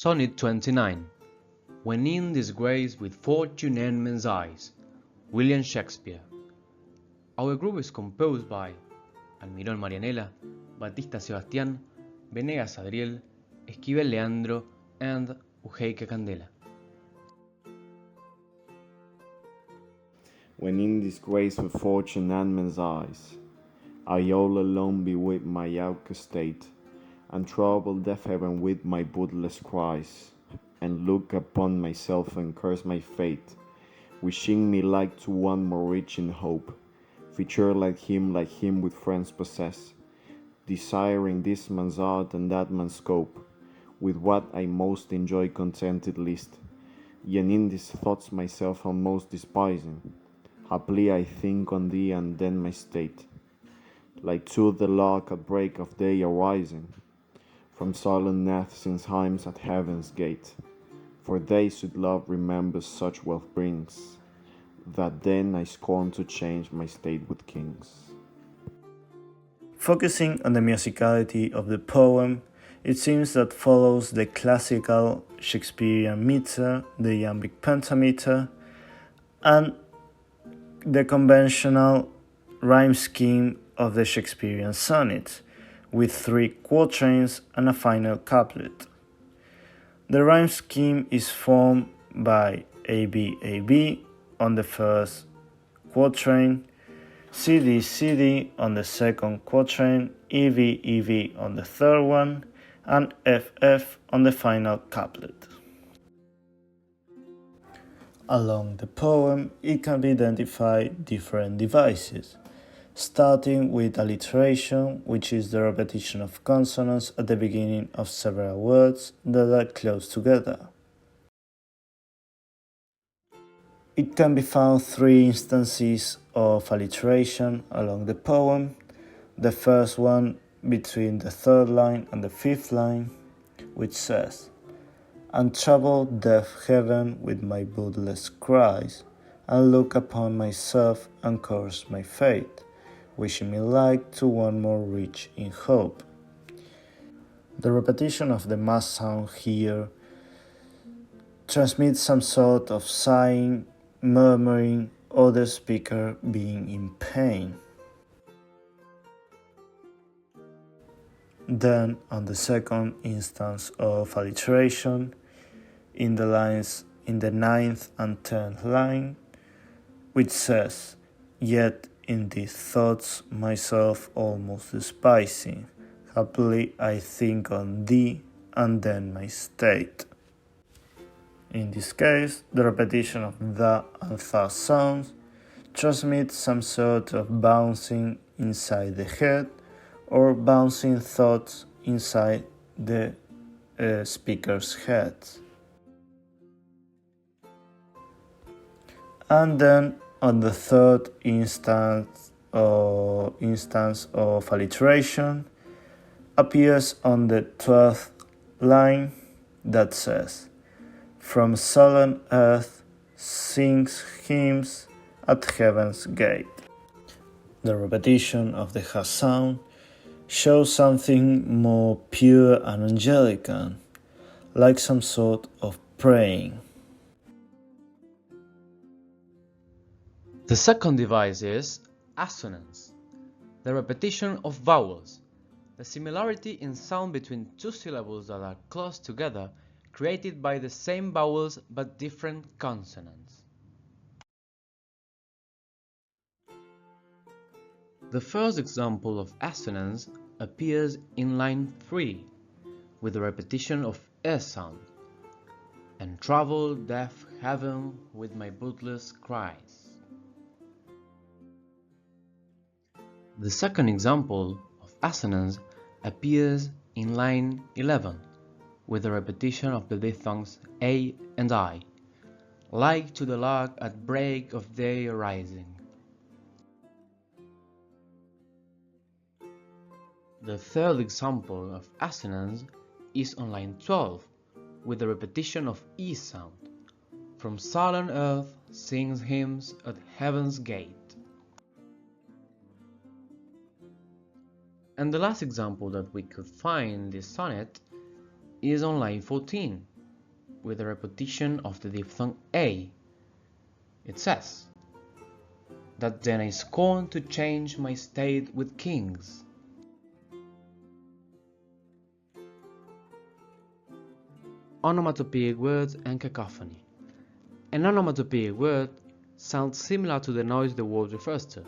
Sonnet 29. When in disgrace with fortune and men's eyes. William Shakespeare. Our group is composed by Almirón Marianela, Batista Sebastián, Venegas Adriel, Esquivel Leandro, and Ujeike Candela. When in disgrace with fortune and men's eyes, I all alone be with my outcast state, and trouble deaf heaven with my bootless cries, and look upon myself and curse my fate, wishing me like to one more rich in hope, feature like him with friends possess, desiring this man's art and that man's scope, with what I most enjoy contented least, yet in these thoughts myself am most despising. Haply I think on thee and then my state, like to the lark at break of day arising, from silent death since times at heaven's gate. For they should love remembers such wealth brings, that then I scorn to change my state with kings. Focusing on the musicality of the poem, it seems that follows the classical Shakespearean meter, the iambic pentameter, and the conventional rhyme scheme of the Shakespearean sonnet, with 3 quatrains and a final couplet. The rhyme scheme is formed by AB AB on the first quatrain, CD CD on the second quatrain, EV EV on the third one, and FF on the final couplet. Along the poem, it can be identified different devices, starting with alliteration, which is the repetition of consonants at the beginning of several words that are close together. It can be found 3 instances of alliteration along the poem, the first one between the 3rd line and the 5th line, which says, "And troubled deaf heaven with my bootless cries, and look upon myself and curse my fate, wishing me like to one more rich in hope." The repetition of the mass sound here transmits some sort of sighing, murmuring, or the speaker being in pain. Then, on the second instance of alliteration, in the lines in the 9th and 10th line, which says, "Yet in these thoughts myself almost despising, happily I think on thee and then my state." In this case, the repetition of the and the sounds transmits some sort of bouncing inside the head or bouncing thoughts inside the speaker's head. And then on the third instance of alliteration appears on the 12th line that says, "From sullen earth sings hymns at heaven's gate." The repetition of the ha sound shows something more pure and angelic, like some sort of praying. The second device is assonance, the repetition of vowels, the similarity in sound between 2 syllables that are close together, created by the same vowels but different consonants. The first example of assonance appears in line 3, with the repetition of S sound, "and trouble deaf heaven with my bootless cries." The second example of assonance appears in line 11, with the repetition of the diphthongs A and I, "like to the lark at break of day arising." The third example of assonance is on line 12, with the repetition of E sound, "from sullen earth sings hymns at heaven's gate." And the last example that we could find in this sonnet is on line 14, with a repetition of the diphthong A. It says, "That then I scorn to change my state with kings." Onomatopoeic words and cacophony. An onomatopoeic word sounds similar to the noise the word refers to.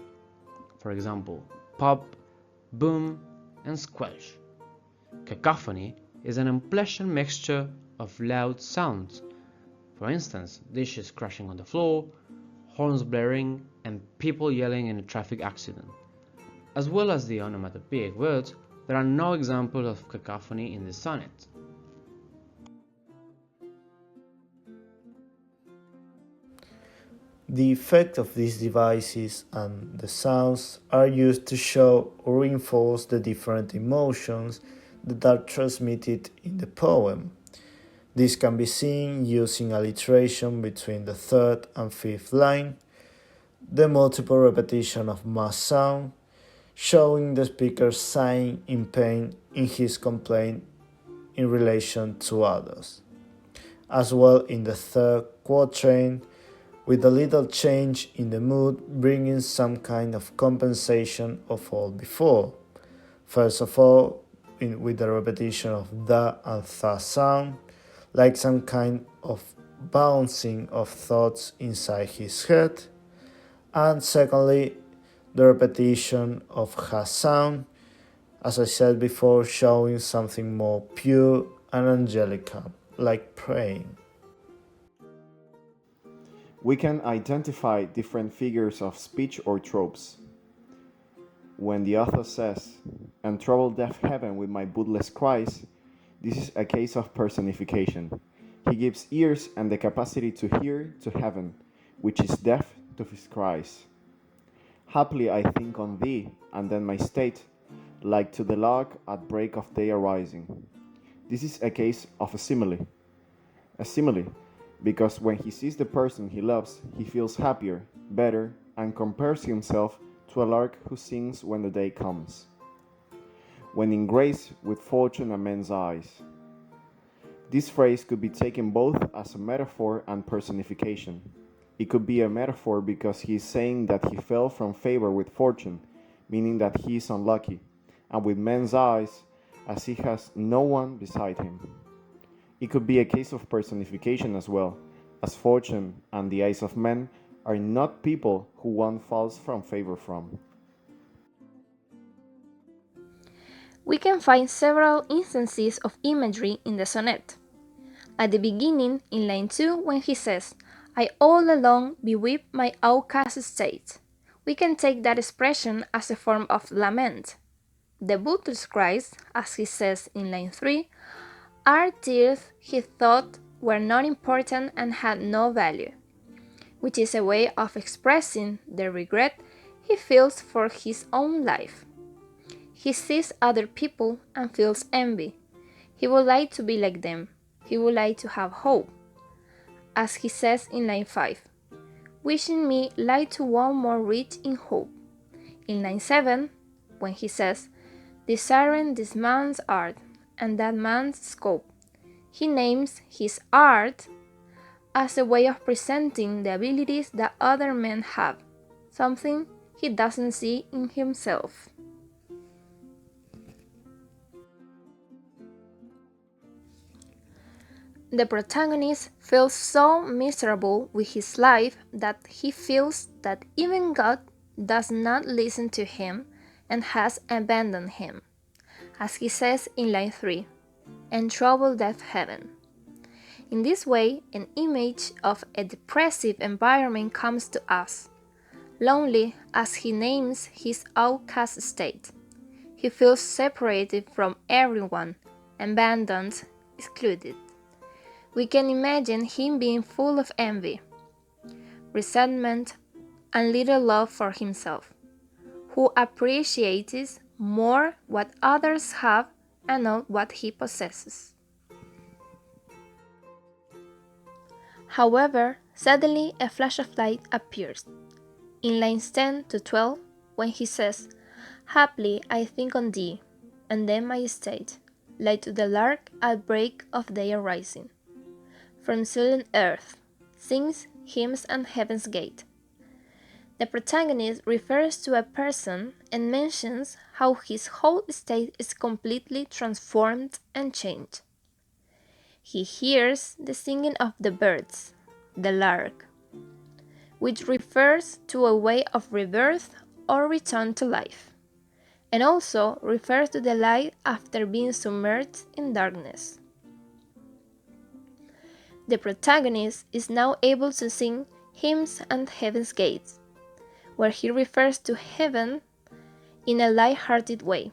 For example, pop, boom, and squelch. Cacophony is an unpleasant mixture of loud sounds. For instance, dishes crashing on the floor, horns blaring, and people yelling in a traffic accident. As well as the onomatopoeic words, there are no examples of cacophony in the sonnet. The effect of these devices and the sounds are used to show or reinforce the different emotions that are transmitted in the poem. This can be seen using alliteration between the third and fifth line, the multiple repetition of mass sound, showing the speaker sighing in pain in his complaint in relation to others, as well in the third quatrain, with a little change in the mood bringing some kind of compensation of all before. First of all, with the repetition of the and tha sound, like some kind of bouncing of thoughts inside his head, and secondly, the repetition of ha sound, as I said before, showing something more pure and angelical, like praying. We can identify different figures of speech or tropes. When the author says, "And trouble deaf heaven with my bootless cries," this is a case of personification. He gives ears and the capacity to hear to heaven, which is deaf to his cries. "Haply I think on thee, and then my state, like to the lark at break of day arising." This is a case of a simile. A simile, because when he sees the person he loves, he feels happier, better, and compares himself to a lark who sings when the day comes. When in grace with fortune and men's eyes. This phrase could be taken both as a metaphor and personification. It could be a metaphor because he is saying that he fell from favor with fortune, meaning that he is unlucky, and with men's eyes, as he has no one beside him. It could be a case of personification as well, as fortune and the eyes of men are not people who one falls from favor from. We can find several instances of imagery in the sonnet. At the beginning, in line 2, when he says, "I all alone beweep my outcast state," we can take that expression as a form of lament. The butler's cries, as he says in line 3, are tears he thought were not important and had no value, which is a way of expressing the regret he feels for his own life. He sees other people and feels envy. He would like to be like them. He would like to have hope. As he says in line 5, "Wishing me like to one more rich in hope." In line 7, when he says, "Desiring this man's art and that man's scope," he names his art as a way of presenting the abilities that other men have, something he doesn't see in himself. The protagonist feels so miserable with his life that he feels that even God does not listen to him and has abandoned him, as he says in line 3, "And trouble deaf heaven." In this way, an image of a depressive environment comes to us. Lonely, as he names his outcast state. He feels separated from everyone, abandoned, excluded. We can imagine him being full of envy, resentment, and little love for himself, who appreciates more what others have and not what he possesses. However, suddenly a flash of light appears. In lines 10 to 12, when he says, "Haply I think on thee, and then my estate, like to the lark at break of day arising." from sullen earth, sings hymns at heaven's gate. The protagonist refers to a person and mentions how his whole state is completely transformed and changed. He hears the singing of the birds, the lark, which refers to a way of rebirth or return to life, and also refers to the light after being submerged in darkness. The protagonist is now able to sing hymns at heaven's gates, where he refers to heaven in a light-hearted way.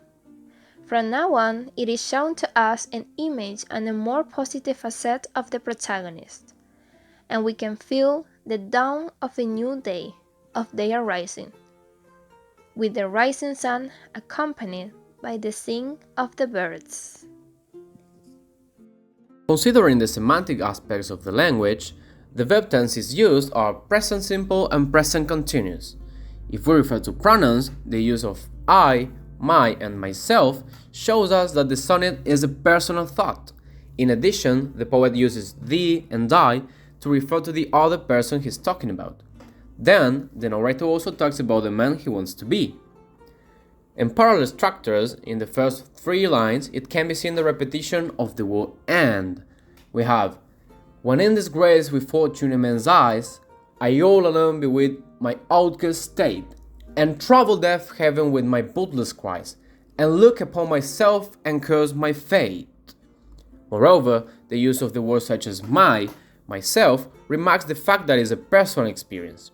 From now on, it is shown to us an image and a more positive facet of the protagonist, and we can feel the dawn of a new day, of day arising, with the rising sun accompanied by the sing of the birds. Considering the semantic aspects of the language, the verb tenses used are present simple and present continuous. If we refer to pronouns, the use of I, my, and myself shows us that the sonnet is a personal thought. In addition, the poet uses thee and I to refer to the other person he's talking about. Then, the narrator also talks about the man he wants to be. In parallel structures, in the first 3 lines, it can be seen the repetition of the word and. We have, when in disgrace with fortune in men's eyes, I all alone be with my outcast state, and trouble deaf heaven with my bootless cries, and look upon myself and curse my fate. Moreover, the use of the words such as my, myself, remarks the fact that it is a personal experience.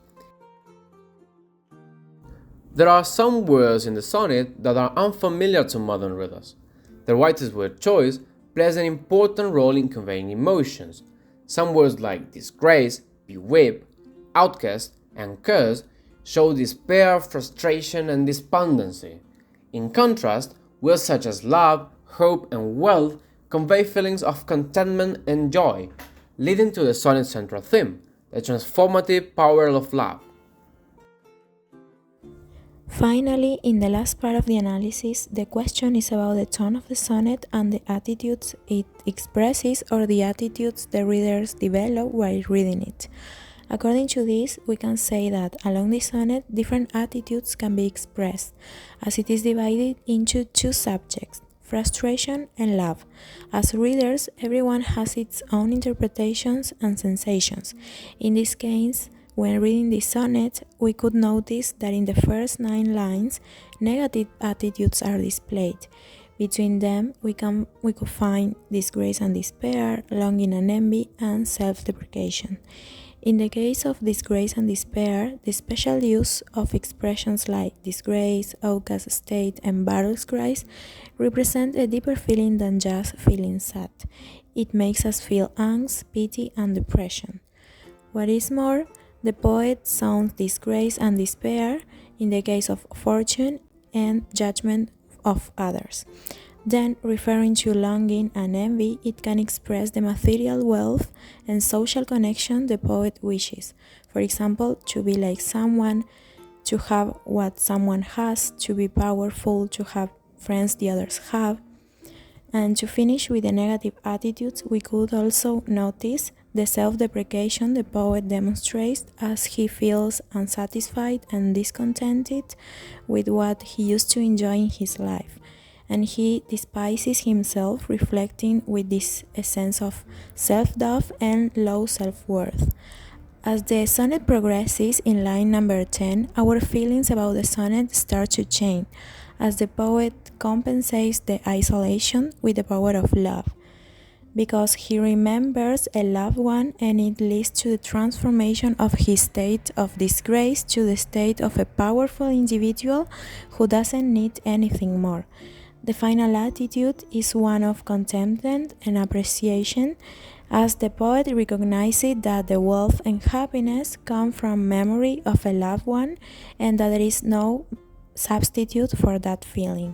There are some words in the sonnet that are unfamiliar to modern readers. The writer's word choice plays an important role in conveying emotions. Some words like disgrace, beweep, outcast, and curse show despair, frustration, and despondency. In contrast, words such as love, hope, and wealth convey feelings of contentment and joy, leading to the sonnet's central theme, the transformative power of love. Finally, in the last part of the analysis, the question is about the tone of the sonnet and the attitudes it expresses or the attitudes the readers develop while reading it. According to this, we can say that along the sonnet, different attitudes can be expressed, as it is divided into 2 subjects, frustration and love. As readers, everyone has its own interpretations and sensations. In this case, when reading the sonnet, we could notice that in the first 9 lines, negative attitudes are displayed. Between them, we could find disgrace and despair, longing and envy, and self-deprecation. In the case of disgrace and despair, the special use of expressions like disgrace, outcast state, and battle's cries represent a deeper feeling than just feeling sad. It makes us feel angst, pity, and depression. What is more, the poet sounds disgrace and despair in the case of fortune and judgment of others. Then, referring to longing and envy, it can express the material wealth and social connection the poet wishes. For example, to be like someone, to have what someone has, to be powerful, to have friends the others have. And to finish with the negative attitudes, we could also notice the self-deprecation the poet demonstrates as he feels unsatisfied and discontented with what he used to enjoy in his life. And he despises himself, reflecting with this a sense of self-doubt and low self-worth. As the sonnet progresses in line number 10, our feelings about the sonnet start to change, as the poet compensates the isolation with the power of love, because he remembers a loved one, and it leads to the transformation of his state of disgrace to the state of a powerful individual who doesn't need anything more. The final attitude is one of contentment and appreciation, as the poet recognizes that the wealth and happiness come from memory of a loved one and that there is no substitute for that feeling.